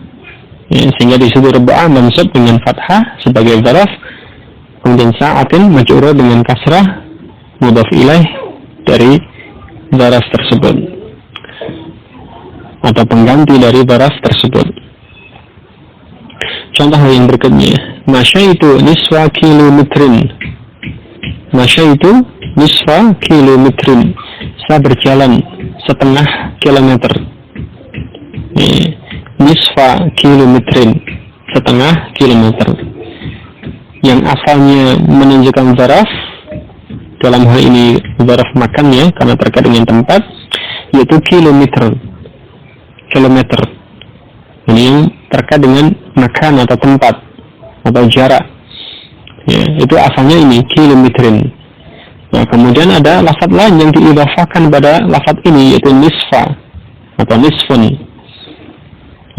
Speaker 2: ya, sehingga disebut rub'a mansub dengan fathah sebagai zaraf, kemudian sa'atin majrur dengan kasrah mudhaf ilaih dari zaraf tersebut atau pengganti dari zaraf tersebut. Contoh yang berikutnya, masyaitu nisfa kilometrin. Masyaitu nisfa kilometrin, saya berjalan 1/2 kilometer. Nisfa kilometrin, 1/2 kilometer. Yang asalnya menunjukkan zaraf, dalam hal ini zaraf makannya karena terkait dengan tempat, yaitu kilometer. Kilometer ini yang terkait dengan makan atau tempat atau jarak, ya, itu asalnya ini kilometrin. Nah, kemudian ada lafaz lain yang diidhafahkan pada lafaz ini yaitu nisfa atau nisfun,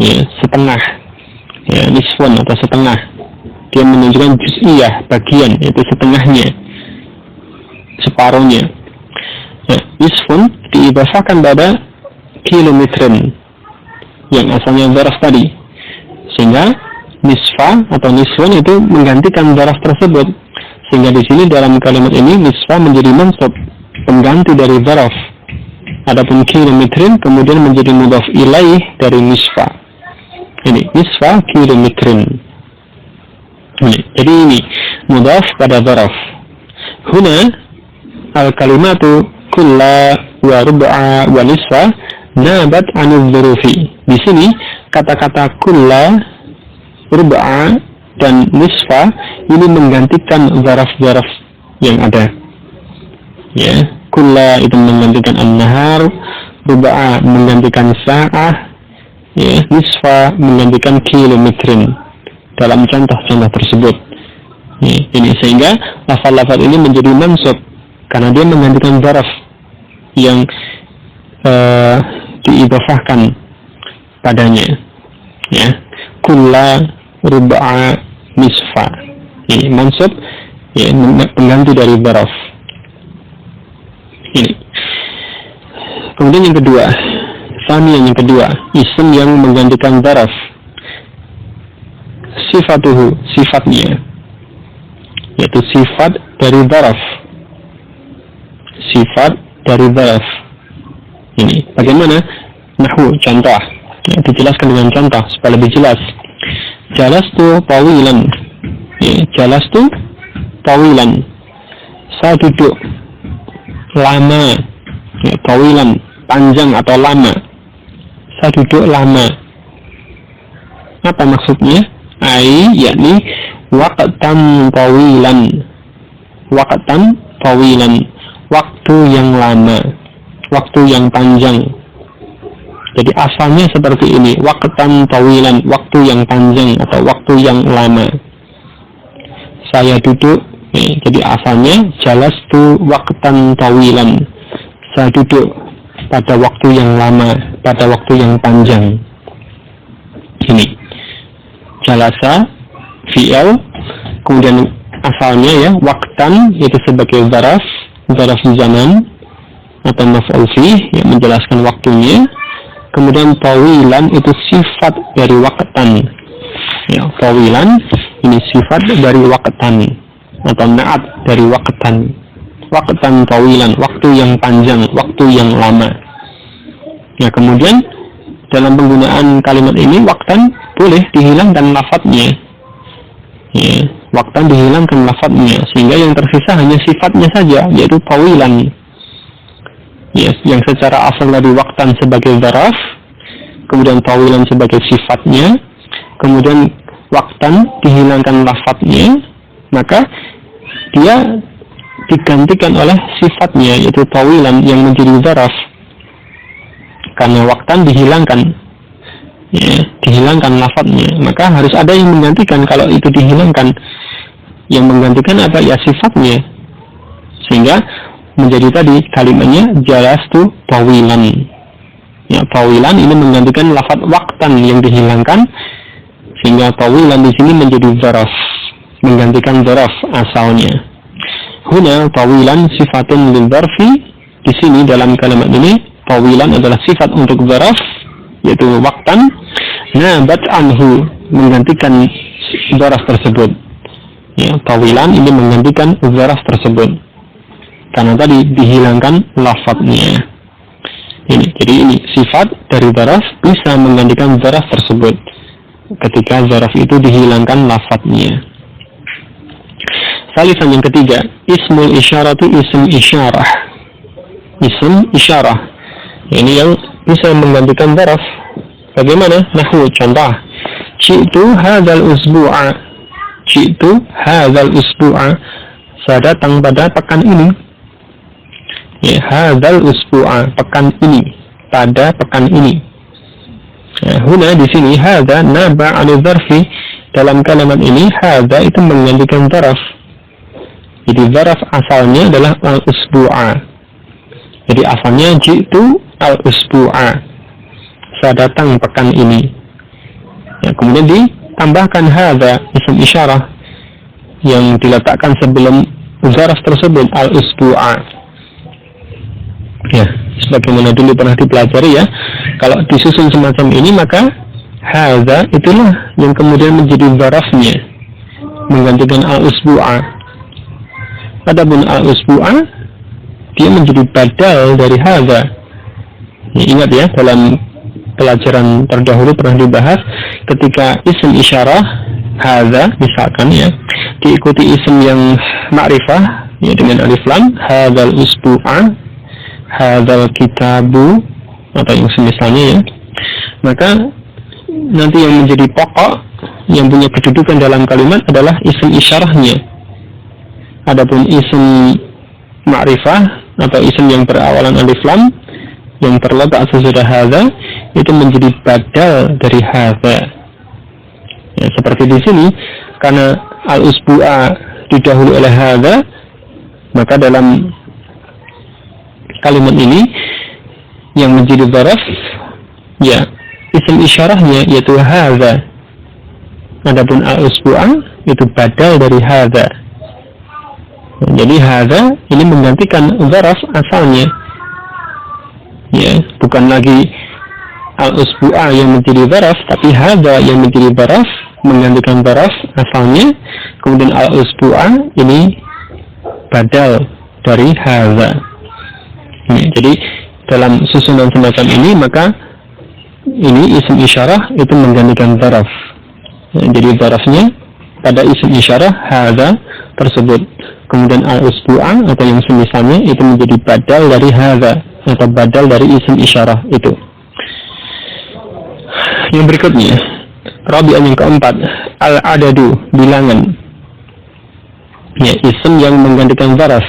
Speaker 2: ya, 1/2, ya, nisfun atau 1/2. Dia menunjukkan juz'iyah, bagian, yaitu 1/2-nya, separuhnya. Nah, nisfun diidhafahkan pada kilometrin yang asalnya zaraf tadi, sehingga nisfa atau nisfun itu menggantikan zaraf tersebut, sehingga di sini dalam kalimat ini nisfa menjadi mansub, pengganti dari zaraf. Adapun kilometrin kemudian menjadi mudhaf ilaih dari nisfa. Ini nisfa kilometrin. Jadi ini mudhaf pada zaraf. Huna al-kalimatu kulla wa rub'a wa nisfa nabat anil dhurufi. Di sini kata-kata kulla, rub'a dan nisfa ini menggantikan zaraf-zaraf yang ada. Ya, kulla itu menggantikan an-nahar, rub'a menggantikan sa'ah, ya, nisfa menggantikan kilometrin dalam contoh-contoh tersebut. Ini sehingga lafaz-lafaz ini menjadi mansub karena dia menggantikan zaraf, yang diidhofahkan padanya, ya. Kulla, ruba'a, nisfa. Ini mansub, ya, pengganti dari dzaraf. Ini. Kemudian yang kedua, yang kedua, isim yang menggantikan dzaraf. Sifatuhu, sifatnya, yaitu sifat dari dzaraf. Sifat dari dzaraf. Ini bagaimana? Nahwu, contoh. Ya, dijelaskan dengan contoh supaya lebih jelas. Jalastu tawilan. Ya, jalastu tawilan. Saya duduk lama. Ya, tawilan, panjang atau lama. Saya duduk lama. Apa maksudnya? Yakni waqtan tawilan. Waqtan tawilan, waktu yang lama, waktu yang panjang. Jadi asalnya seperti ini, waqtan tawilan, waktu yang panjang atau waktu yang lama. Saya duduk, jadi asalnya jalastu waqtan tawilan. Saya duduk pada waktu yang lama, pada waktu yang panjang. Ini jalasa fi'il, kemudian asalnya ya waqtan itu sebagai dzaraf zaman atau maf'ul fih yang menjelaskan waktunya. Kemudian tawilan itu sifat dari waqtan. Ya, tawilan ini sifat dari waqtan atau naat dari waqtan. Waqtan tawilan, waktu yang panjang, waktu yang lama. Ya, kemudian dalam penggunaan kalimat ini waqtan boleh dihilangkan lafadznya. Ya, waqtan dihilangkan lafadznya sehingga yang tersisa hanya sifatnya saja, yaitu tawilan. Yes, yang secara asal dari waqtan sebagai dzaraf, kemudian tawilan sebagai sifatnya, kemudian waqtan dihilangkan lafadznya, maka dia digantikan oleh sifatnya, yaitu tawilan yang menjadi dzaraf. Karena waqtan dihilangkan, ya, dihilangkan lafadznya, maka harus ada yang menggantikan. Kalau itu dihilangkan, yang menggantikan apa? Ya sifatnya. Sehingga menjadi tadi kalimatnya jalastu tawilan. Ya, tawilan ini menggantikan lafaz waqtan yang dihilangkan, sehingga tawilan di sini menjadi dzaraf, menggantikan dzaraf asalnya. Huna tawilan sifatun lil dzarfi. Di sini dalam kalimat ini tawilan adalah sifat untuk dzaraf, yaitu waqtan. Nabat anhu, menggantikan dzaraf tersebut. Ya, tawilan ini menggantikan dzaraf tersebut karena tadi dihilangkan lafadznya. Jadi ini sifat dari dzaraf bisa menggantikan dzaraf tersebut ketika dzaraf itu dihilangkan lafadznya. Salisan yang ketiga, ismul isyarah itu ism isyarah. Ism isyarah ini yang bisa menggantikan dzaraf. Bagaimana? Nahwu, contoh. Ji'tu hadzal usbu'a. Ji'tu hadzal usbu'a. Saya datang pada pekan ini. Ya, hadzal usbu'a, pekan ini, pada pekan ini. Ya, huna di sini hadza naba 'anil dzarfi. Dalam kalimat ini hadza itu menggantikan dzaraf. Jadi dzaraf asalnya adalah al-usbu'a. Jadi asalnya ji'tu al-usbu'a. Saya datang pekan ini. Ya, kemudian ditambahkan hadza isim isyarah yang diletakkan sebelum dzaraf tersebut al-usbu'a. Ya, sebagaimana dulu pernah dipelajari ya, kalau disusun semacam ini maka hadza itulah yang kemudian menjadi dzarafnya, menggantikan al-usbu'a. Adapun al-usbu'a dia menjadi badal dari hadza. Ya, ingat ya, dalam pelajaran terdahulu pernah dibahas ketika isim isyarah hadza misalkan ya diikuti isim yang ma'rifah ya dengan alif lam, hadzal usbu'a, hadzal kitabu atau yang semisalnya ya, maka nanti yang menjadi pokok yang punya kedudukan dalam kalimat adalah isim isyarahnya. Adapun isim ma'rifah atau isim yang berawalan alif lam yang terletak sesudah hadza itu menjadi badal dari hadza. Ya, seperti di sini karena al-usbu'a didahului oleh hadza, maka dalam kalimat ini yang menjadi zaraf, ya isim isyarahnya yaitu hadza. Adapun al-usbu'a itu badal dari hadza. Jadi hadza ini menggantikan zaraf asalnya. Ya, bukan lagi al-usbu'a yang menjadi zaraf, tapi hadza yang menjadi zaraf menggantikan zaraf asalnya. Kemudian al-usbu'a ini badal dari hadza. Ya, jadi dalam susunan semacam ini maka ini isim isyarah itu menggantikan zaraf. Ya, jadi zarafnya pada isim isyarah hadza tersebut. Kemudian al-usbu'a atau yang semisalnya itu menjadi badal dari hadza atau badal dari isim isyarah itu. Yang berikutnya, rabi'an yang keempat, al-adadu, bilangan. Ya, isim yang menggantikan zaraf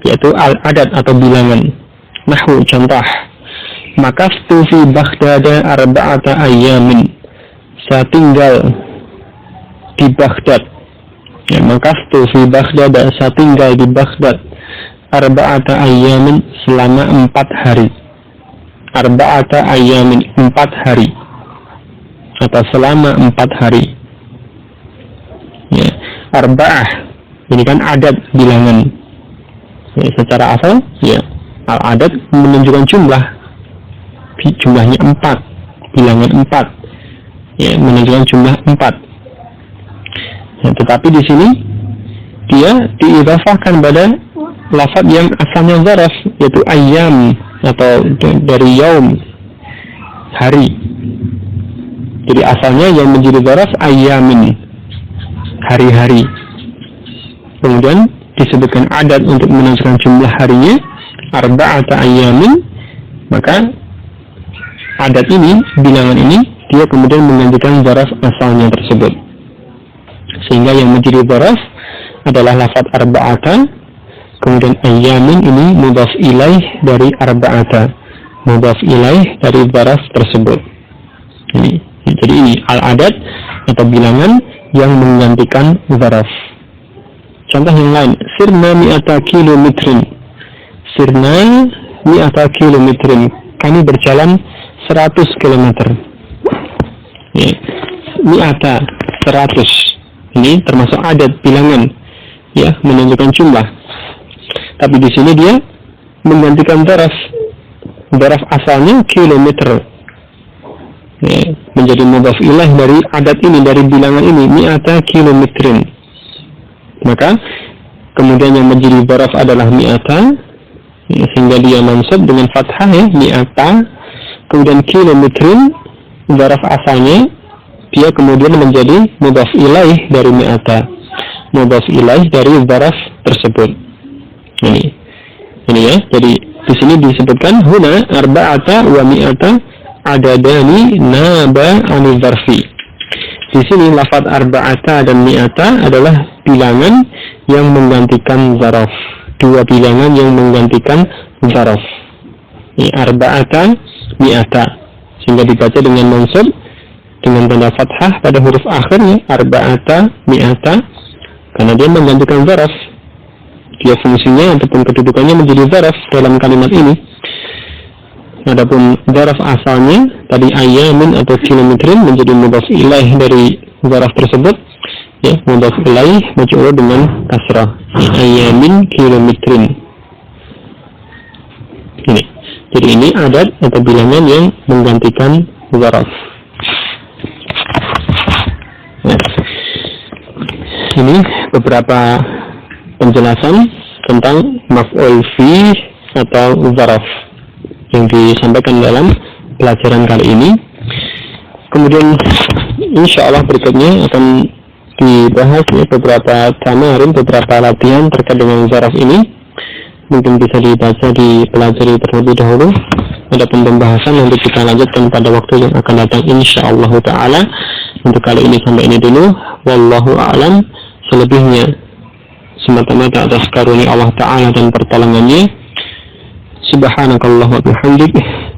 Speaker 2: yaitu al-adad atau bilangan. Nahwu, contoh, makastu fi Baghdad arba'ata ayyamin. Saya tinggal di Baghdad. Ya, makastu fi Baghdad, saya tinggal di Baghdad arba'ata ayyamin selama 4 hari. Arba'ata ayyamin, 4 hari. Atau selama 4 hari. Ya, arba'ah ini kan adad bilangan. Ya, secara asal ya al-adad menunjukkan jumlahnya 4, bilangan 4, ya, menunjukkan jumlah 4. Ya, tetapi di sini dia diidhafahkan pada lafaz yang asalnya zaraf yaitu ayyam atau dari yaum, hari. Jadi asalnya yang menjadi zaraf ayyamin, hari-hari. Kemudian disebutkan adad untuk menunjukkan jumlah harinya arba'ata ayyamin, maka adad ini, bilangan ini dia kemudian menggantikan zaraf asalnya tersebut, sehingga yang menjadi zaraf adalah lafaz arba'ata. Kemudian ayyamin ini mudhaf ilaih dari arba'ata, mudhaf ilaih dari zaraf tersebut. Jadi ini al-adad atau bilangan yang menggantikan zaraf. Contoh yang lain, sirna mi'ata kilometrin. Sirna mi'ata kilometrin. Kami berjalan 100 km. Ya. Mi'ata, 100. Ini termasuk adad bilangan, ya, menunjukkan jumlah. Tapi di sini dia menggantikan zaraf. Zaraf asalnya kilometer. Ya, menjadi mudhaf ilaih dari adad ini, dari bilangan ini, mi'ata kilometrin. Maka kemudian yang menjadi zaraf adalah mi'ata, ya, sehingga dia mansub dengan fathah, ya, mi'ata. Kemudian kilometrin, zaraf asalnya dia kemudian menjadi mudhaf ilaih dari mi'ata, mudhaf ilaih dari zaraf tersebut. Ini ya. Jadi di sini disebutkan huna arba'ata wa mi'ata adadani naba anil zarfi. Di sini lafaz arba'ata dan mi'ata adalah bilangan yang menggantikan zaraf. Dua bilangan yang menggantikan zaraf. Ini arba'ata, mi'ata. Sehingga dibaca dengan mansub dengan tanda fathah pada huruf akhirnya, arba'ata, mi'ata, karena dia menggantikan zaraf. Dia fungsinya ataupun kedudukannya menjadi zaraf dalam kalimat ini. Adapun zaraf asalnya tadi ayyamin atau kilometrin menjadi mudhaf ilaih dari zaraf tersebut, ya, mudhaf ilaih majrur dengan kasrah, ayyamin kilometrin. Ini. Jadi ini adad atau bilangan yang menggantikan zaraf. Nah, ini beberapa penjelasan tentang maf'ul fi atau zaraf yang disampaikan dalam pelajaran kali ini. Kemudian insya Allah berikutnya akan dibahas, ya, beberapa tamarin, beberapa latihan terkait dengan zaraf ini. Mungkin bisa dibaca, dipelajari terlebih dahulu. Adapun pembahasan nanti kita lanjutkan pada waktu yang akan datang insya Allah ta'ala. Untuk kali ini sampai ini dulu. Wallahu a'lam. Selebihnya semata-mata atas karunia Allah ta'ala dan pertolongannya. Subhanakallah wa bihamdik,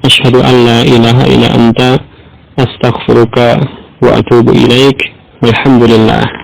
Speaker 2: asyhadu an la ilaha illa anta, astaghfiruka wa atubu ilaik. Walhamdulillah.